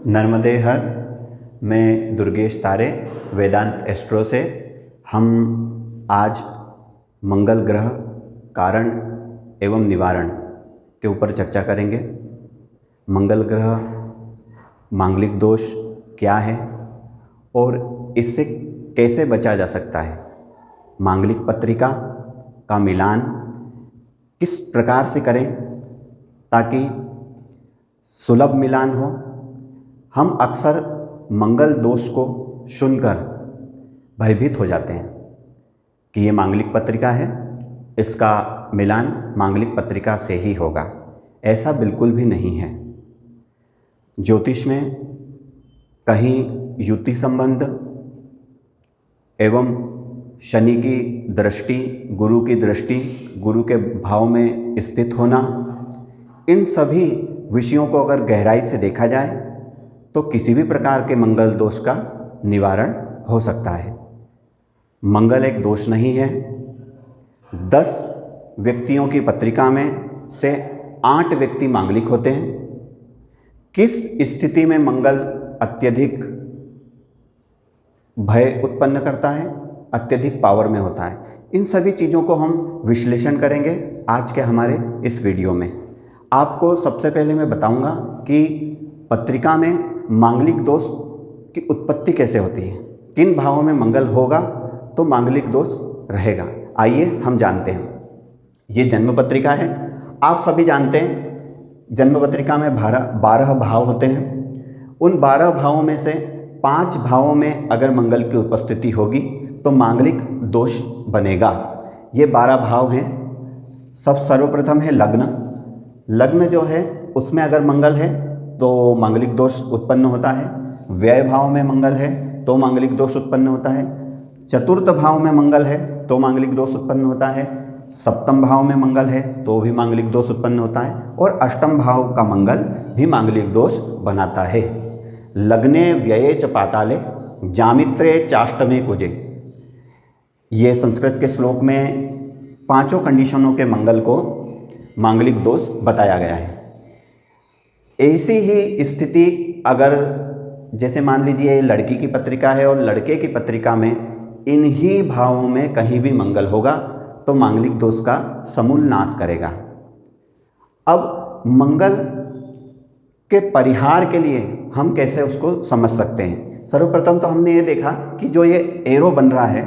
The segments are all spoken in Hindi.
नर्मदे हर। मैं दुर्गेश तारे, वेदांत एस्ट्रो से। हम आज मंगल ग्रह कारण एवं निवारण के ऊपर चर्चा करेंगे। मंगल ग्रह मांगलिक दोष क्या है और इससे कैसे बचा जा सकता है। मांगलिक पत्रिका का मिलान किस प्रकार से करें ताकि सुलभ मिलान हो। हम अक्सर मंगल दोष को सुनकर भयभीत हो जाते हैं कि ये मांगलिक पत्रिका है, इसका मिलान मांगलिक पत्रिका से ही होगा। ऐसा बिल्कुल भी नहीं है। ज्योतिष में कहीं युति संबंध एवं शनि की दृष्टि, गुरु की दृष्टि, गुरु के भाव में स्थित होना, इन सभी विषयों को अगर गहराई से देखा जाए तो किसी भी प्रकार के मंगल दोष का निवारण हो सकता है। मंगल एक दोष नहीं है। 10 व्यक्तियों की पत्रिका में से 8 व्यक्ति मांगलिक होते हैं। किस स्थिति में मंगल अत्यधिक भय उत्पन्न करता है, अत्यधिक पावर में होता है, इन सभी चीज़ों को हम विश्लेषण करेंगे आज के हमारे इस वीडियो में। आपको सबसे पहले मैं बताऊंगा कि पत्रिका में मांगलिक दोष की उत्पत्ति कैसे होती है, किन भावों में मंगल होगा तो मांगलिक दोष रहेगा। आइए हम जानते हैं। ये जन्म पत्रिका है। आप सभी जानते हैं जन्म पत्रिका में 12 भाव होते हैं। उन 12 भावों में से 5 भावों में अगर मंगल की उपस्थिति होगी तो मांगलिक दोष बनेगा। ये 12 भाव हैं। सर्वप्रथम है लग्न। लग्न जो है उसमें अगर मंगल है तो मांगलिक दोष उत्पन्न होता है। व्यय भाव में मंगल है तो मांगलिक दोष उत्पन्न होता है। चतुर्थ भाव में मंगल है तो मांगलिक दोष उत्पन्न होता है। सप्तम भाव में मंगल है तो भी मांगलिक दोष उत्पन्न होता है। और अष्टम भाव का मंगल भी मांगलिक दोष बनाता है। लग्ने व्यये च पाताले जामित्रे चाष्टमे कुजे। ये संस्कृत के श्लोक में 5 कंडीशनों के मंगल को मांगलिक दोष बताया गया है। ऐसी ही स्थिति अगर जैसे मान लीजिए लड़की की पत्रिका है और लड़के की पत्रिका में इन्हीं भावों में कहीं भी मंगल होगा तो मांगलिक दोष का समूल नाश करेगा। अब मंगल के परिहार के लिए हम कैसे उसको समझ सकते हैं। सर्वप्रथम तो हमने ये देखा कि जो ये एरो बन रहा है,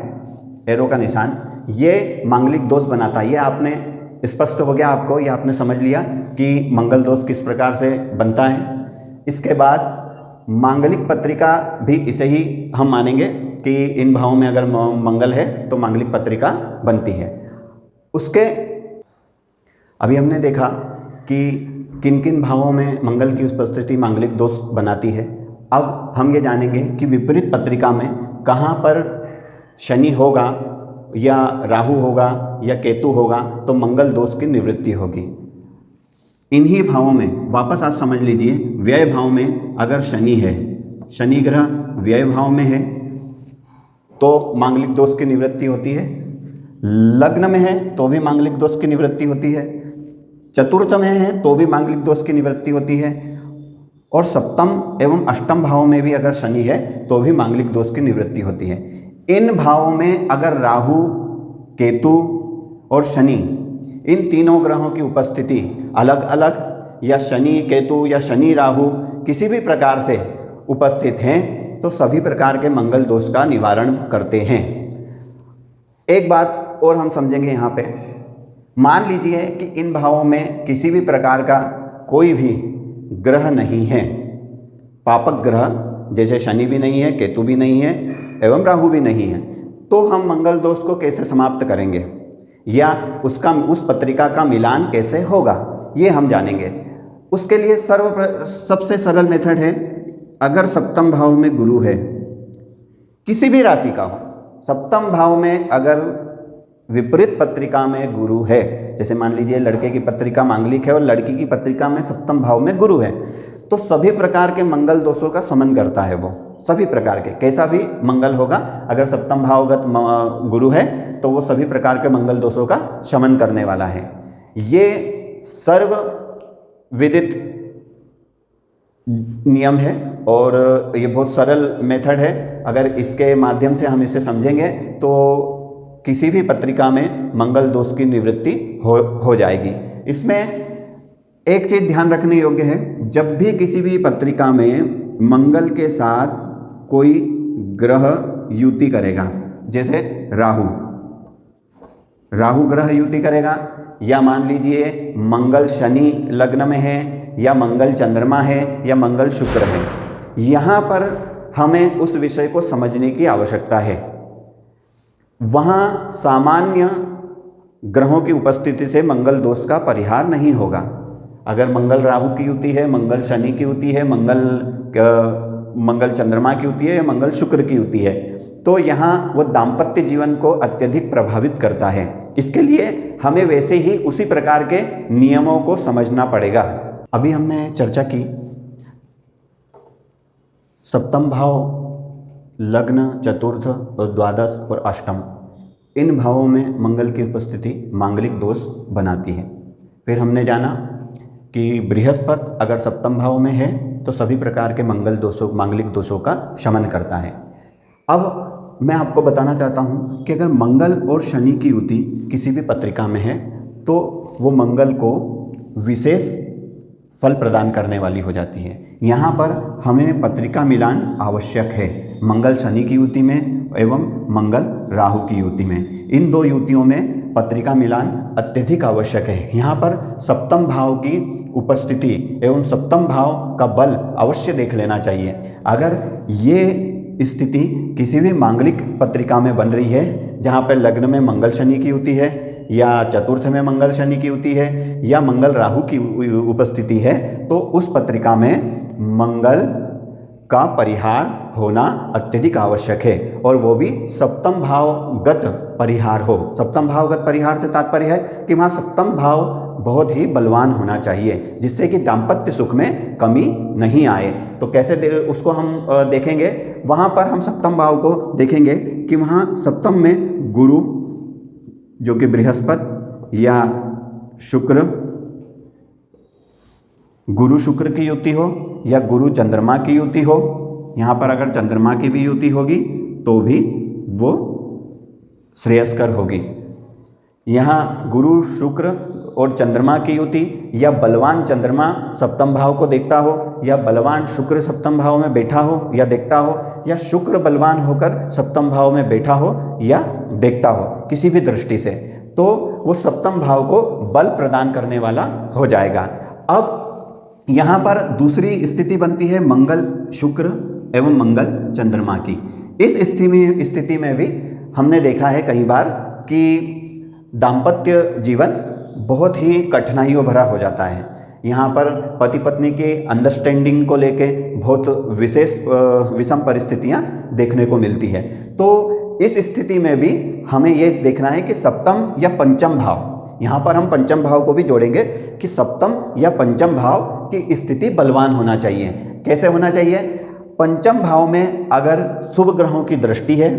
एरो का निशान, ये मांगलिक दोष बनाता है। ये आपने स्पष्ट हो गया आपको, ये आपने समझ लिया कि मंगल दोष किस प्रकार से बनता है। इसके बाद मांगलिक पत्रिका भी इसे ही हम मानेंगे कि इन भावों में अगर मंगल है तो मांगलिक पत्रिका बनती है। उसके अभी हमने देखा कि किन किन भावों में मंगल की उपस्थिति मांगलिक दोष बनाती है। अब हम ये जानेंगे कि विपरीत पत्रिका में कहाँ पर शनि होगा या राहु होगा या केतु होगा तो मंगल दोष की निवृत्ति होगी। इन्हीं भावों में वापस आप समझ लीजिए, व्यय भाव में अगर शनि है, शनि ग्रह व्यय भाव में है तो मांगलिक दोष की निवृत्ति होती है। लग्न में है तो भी मांगलिक दोष की निवृत्ति होती है। चतुर्थ में है तो भी मांगलिक दोष की निवृत्ति होती है। और सप्तम एवं अष्टम भाव में भी अगर शनि है तो भी मांगलिक दोष की निवृत्ति होती है। इन भावों में अगर राहु, केतु और शनि, इन तीनों ग्रहों की उपस्थिति अलग अलग या शनि केतु या शनि राहु किसी भी प्रकार से उपस्थित हैं तो सभी प्रकार के मंगल दोष का निवारण करते हैं। एक बात और हम समझेंगे यहाँ पे। मान लीजिए कि इन भावों में किसी भी प्रकार का कोई भी ग्रह नहीं है, पापक ग्रह जैसे शनि भी नहीं है, केतु भी नहीं है एवं राहु भी नहीं है, तो हम मंगल दोष को कैसे समाप्त करेंगे या उस पत्रिका का मिलान कैसे होगा, ये हम जानेंगे। उसके लिए सबसे सरल मेथड है, अगर सप्तम भाव में गुरु है, किसी भी राशि का हो, सप्तम भाव में अगर विपरीत पत्रिका में गुरु है, जैसे मान लीजिए लड़के की पत्रिका मांगलिक है और लड़की की पत्रिका में सप्तम भाव में गुरु है, तो सभी प्रकार के मंगल दोषों का शमन करता है वो। सभी प्रकार के, कैसा भी मंगल होगा, अगर सप्तम भावगत गुरु है तो वो सभी प्रकार के मंगल दोषों का शमन करने वाला है। ये सर्व विदित नियम है और ये बहुत सरल मेथड है। अगर इसके माध्यम से हम इसे समझेंगे तो किसी भी पत्रिका में मंगल दोष की निवृत्ति हो जाएगी। इसमें एक चीज़ ध्यान रखने योग्य है, जब भी किसी भी पत्रिका में मंगल के साथ कोई ग्रह युति करेगा, जैसे राहु ग्रह युति करेगा, या मान लीजिए मंगल शनि लग्न में है, या मंगल चंद्रमा है, या मंगल शुक्र है, यहाँ पर हमें उस विषय को समझने की आवश्यकता है। वहाँ सामान्य ग्रहों की उपस्थिति से मंगल दोष का परिहार नहीं होगा। अगर मंगल राहु की युति है, मंगल शनि की युति है, मंगल चंद्रमा की युति है, या मंगल शुक्र की युति है, तो यहाँ वो दाम्पत्य जीवन को अत्यधिक प्रभावित करता है। इसके लिए हमें वैसे ही उसी प्रकार के नियमों को समझना पड़ेगा। अभी हमने चर्चा की सप्तम भाव, लग्न, चतुर्थ और द्वादश और अष्टम, इन भावों में मंगल की उपस्थिति मांगलिक दोष बनाती है। फिर हमने जाना कि बृहस्पति अगर सप्तम भाव में है तो सभी प्रकार के मांगलिक दोषों का शमन करता है। अब मैं आपको बताना चाहता हूँ कि अगर मंगल और शनि की युति किसी भी पत्रिका में है तो वो मंगल को विशेष फल प्रदान करने वाली हो जाती है। यहाँ पर हमें पत्रिका मिलान आवश्यक है, मंगल शनि की युति में एवं मंगल राहु की युति में। इन दो युतियों में पत्रिका मिलान अत्यधिक आवश्यक है। यहाँ पर सप्तम भाव की उपस्थिति एवं सप्तम भाव का बल अवश्य देख लेना चाहिए। अगर ये स्थिति किसी भी मांगलिक पत्रिका में बन रही है जहाँ पर लग्न में मंगल शनि की युति है, या चतुर्थ में मंगल शनि की युति है, या मंगल राहु की उपस्थिति है, तो उस पत्रिका में मंगल का परिहार होना अत्यधिक आवश्यक है, और वो भी सप्तम भावगत परिहार हो। सप्तम भावगत परिहार से तात्पर्य है कि वहाँ सप्तम भाव बहुत ही बलवान होना चाहिए, जिससे कि दाम्पत्य सुख में कमी नहीं आए। तो कैसे उसको हम देखेंगे, वहाँ पर हम सप्तम भाव को देखेंगे कि वहाँ सप्तम में गुरु जो कि बृहस्पति या शुक्र, गुरु शुक्र की युति हो या गुरु चंद्रमा की युति हो। यहाँ पर अगर चंद्रमा की भी युति होगी तो भी वो श्रेयस्कर होगी। यहाँ गुरु शुक्र और चंद्रमा की युति, या बलवान चंद्रमा सप्तम भाव को देखता हो, या बलवान शुक्र सप्तम भाव में बैठा हो या देखता हो, या शुक्र बलवान होकर सप्तम भाव में बैठा हो या देखता हो किसी भी दृष्टि से, तो वो सप्तम भाव को बल प्रदान करने वाला हो जाएगा। अब यहाँ पर दूसरी स्थिति बनती है मंगल शुक्र एवं मंगल चंद्रमा की। इस स्थिति में भी हमने देखा है कई बार कि दाम्पत्य जीवन बहुत ही कठिनाइयों भरा हो जाता है। यहाँ पर पति पत्नी के अंडरस्टैंडिंग को लेके बहुत विशेष विषम परिस्थितियाँ देखने को मिलती है। तो इस स्थिति में भी हमें ये देखना है कि सप्तम या पंचम भाव, यहाँ पर हम पंचम भाव को भी जोड़ेंगे कि सप्तम या पंचम भाव की स्थिति बलवान होना चाहिए। कैसे होना चाहिए? पंचम भाव में अगर शुभ ग्रहों की दृष्टि है,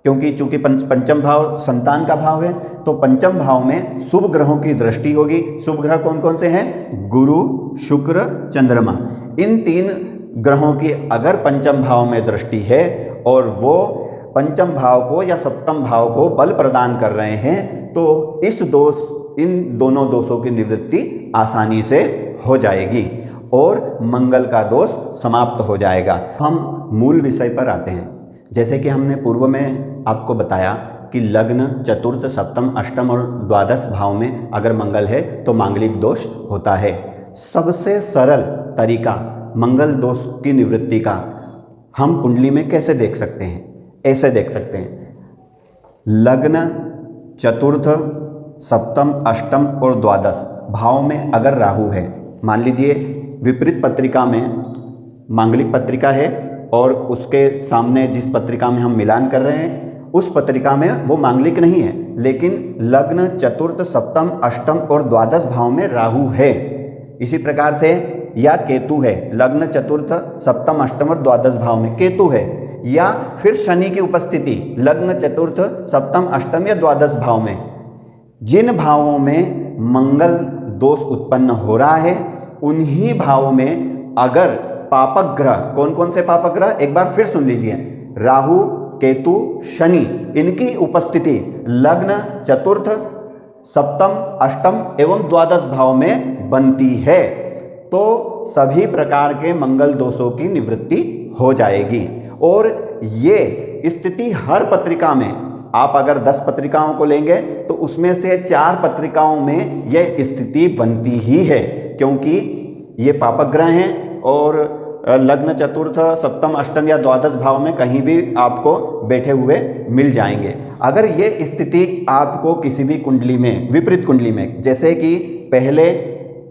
क्योंकि चूंकि पंचम भाव संतान का भाव है, तो पंचम भाव में शुभ ग्रहों की दृष्टि होगी। शुभ ग्रह कौन कौन से हैं? गुरु, शुक्र, चंद्रमा। इन तीन ग्रहों की अगर पंचम भाव में दृष्टि है और वो पंचम भाव को या सप्तम भाव को बल प्रदान कर रहे हैं, तो इन दोनों दोषों की निवृत्ति आसानी से हो जाएगी और मंगल का दोष समाप्त हो जाएगा। हम मूल विषय पर आते हैं। जैसे कि हमने पूर्व में आपको बताया कि लग्न, चतुर्थ, सप्तम, अष्टम और द्वादश भाव में अगर मंगल है तो मांगलिक दोष होता है। सबसे सरल तरीका मंगल दोष की निवृत्ति का हम कुंडली में कैसे देख सकते हैं? ऐसे देख सकते हैं, लग्न, चतुर्थ, सप्तम, अष्टम और द्वादश भाव में अगर राहु है, मान लीजिए विपरीत पत्रिका में मांगलिक पत्रिका है और उसके सामने जिस पत्रिका में हम मिलान कर रहे हैं उस पत्रिका में वो मांगलिक नहीं है, लेकिन लग्न, चतुर्थ, सप्तम, अष्टम और द्वादश भाव में राहु है। इसी प्रकार से या केतु है, लग्न, चतुर्थ, सप्तम, अष्टम और द्वादश भाव में केतु है, या फिर शनि की उपस्थिति लग्न, चतुर्थ, सप्तम, अष्टम या द्वादश भाव में। जिन भावों में मंगल दोष उत्पन्न हो रहा है उन्हीं भावों में अगर पापक ग्रह, कौन कौन से पापक ग्रह, एक बार फिर सुन लीजिए, राहु, केतु, शनि, इनकी उपस्थिति लग्न, चतुर्थ, सप्तम, अष्टम एवं द्वादश भाव में बनती है तो सभी प्रकार के मंगल दोषों की निवृत्ति हो जाएगी। और ये स्थिति हर पत्रिका में, आप अगर 10 पत्रिकाओं को लेंगे तो उसमें से 4 पत्रिकाओं में यह स्थिति बनती ही है, क्योंकि ये पापक ग्रह हैं और लग्न, चतुर्थ, सप्तम, अष्टम या द्वादश भाव में कहीं भी आपको बैठे हुए मिल जाएंगे। अगर ये स्थिति आपको किसी भी कुंडली में, विपरीत कुंडली में, जैसे कि पहले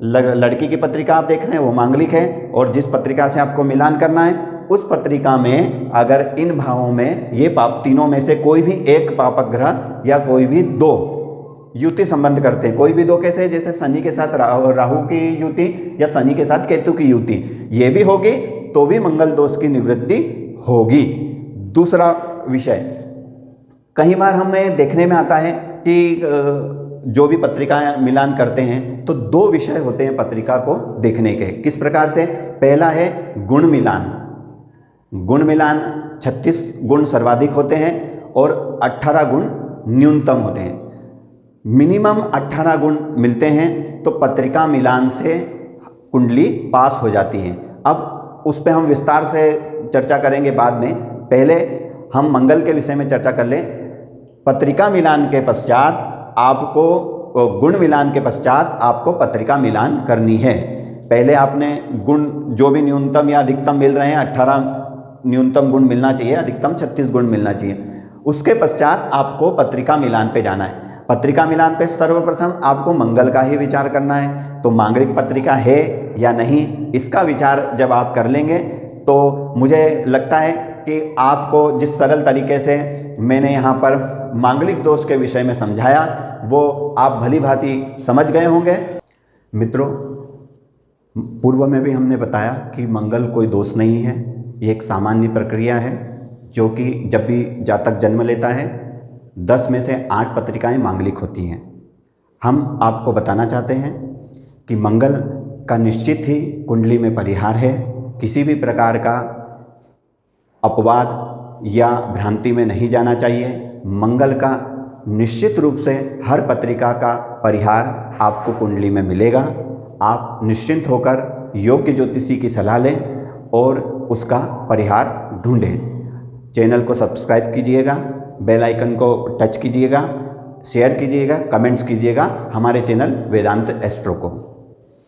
लड़की की पत्रिका आप देख रहे हैं वो मांगलिक है और जिस पत्रिका से आपको मिलान करना है उस पत्रिका में अगर इन भावों में ये तीनों में से कोई भी एक पापक ग्रह या कोई भी 2 युति संबंध करते हैं, कोई भी 2 कैसे, जैसे शनि के साथ राहु की युति या शनि के साथ केतु की युति, ये भी होगी तो भी मंगल दोष की निवृत्ति होगी। दूसरा विषय, कई बार हमें देखने में आता है कि जो भी पत्रिकाएं मिलान करते हैं तो 2 विषय होते हैं पत्रिका को देखने के। किस प्रकार से, पहला है गुण मिलान। गुण मिलान 36 गुण सर्वाधिक होते हैं और 18 गुण न्यूनतम होते हैं। मिनिमम 18 गुण मिलते हैं तो पत्रिका मिलान से कुंडली पास हो जाती है। अब उस पर हम विस्तार से चर्चा करेंगे बाद में, पहले हम मंगल के विषय में चर्चा कर लें। पत्रिका मिलान के पश्चात आपको, गुण मिलान के पश्चात आपको पत्रिका मिलान करनी है। पहले आपने गुण जो भी न्यूनतम या अधिकतम मिल रहे हैं, 18 न्यूनतम गुण मिलना चाहिए, अधिकतम 36 गुण मिलना चाहिए। उसके पश्चात आपको पत्रिका मिलान पे जाना है। पत्रिका मिलान पे सर्वप्रथम आपको मंगल का ही विचार करना है, तो मांगलिक पत्रिका है या नहीं, इसका विचार जब आप कर लेंगे तो मुझे लगता है कि आपको जिस सरल तरीके से मैंने यहाँ पर मांगलिक दोष के विषय में समझाया वो आप भली भांति समझ गए होंगे। मित्रों, पूर्व में भी हमने बताया कि मंगल कोई दोष नहीं है, ये एक सामान्य प्रक्रिया है जो कि जब भी जातक जन्म लेता है 10 में से 8 पत्रिकाएं मांगलिक होती हैं। हम आपको बताना चाहते हैं कि मंगल का निश्चित ही कुंडली में परिहार है, किसी भी प्रकार का अपवाद या भ्रांति में नहीं जाना चाहिए। मंगल का निश्चित रूप से हर पत्रिका का परिहार आपको कुंडली में मिलेगा। आप निश्चिंत होकर योग्य ज्योतिषी की सलाह लें और उसका परिहार ढूंढें। चैनल को सब्सक्राइब कीजिएगा, बेल आइकन को टच कीजिएगा, शेयर कीजिएगा, कमेंट्स कीजिएगा हमारे चैनल वेदांत एस्ट्रो को।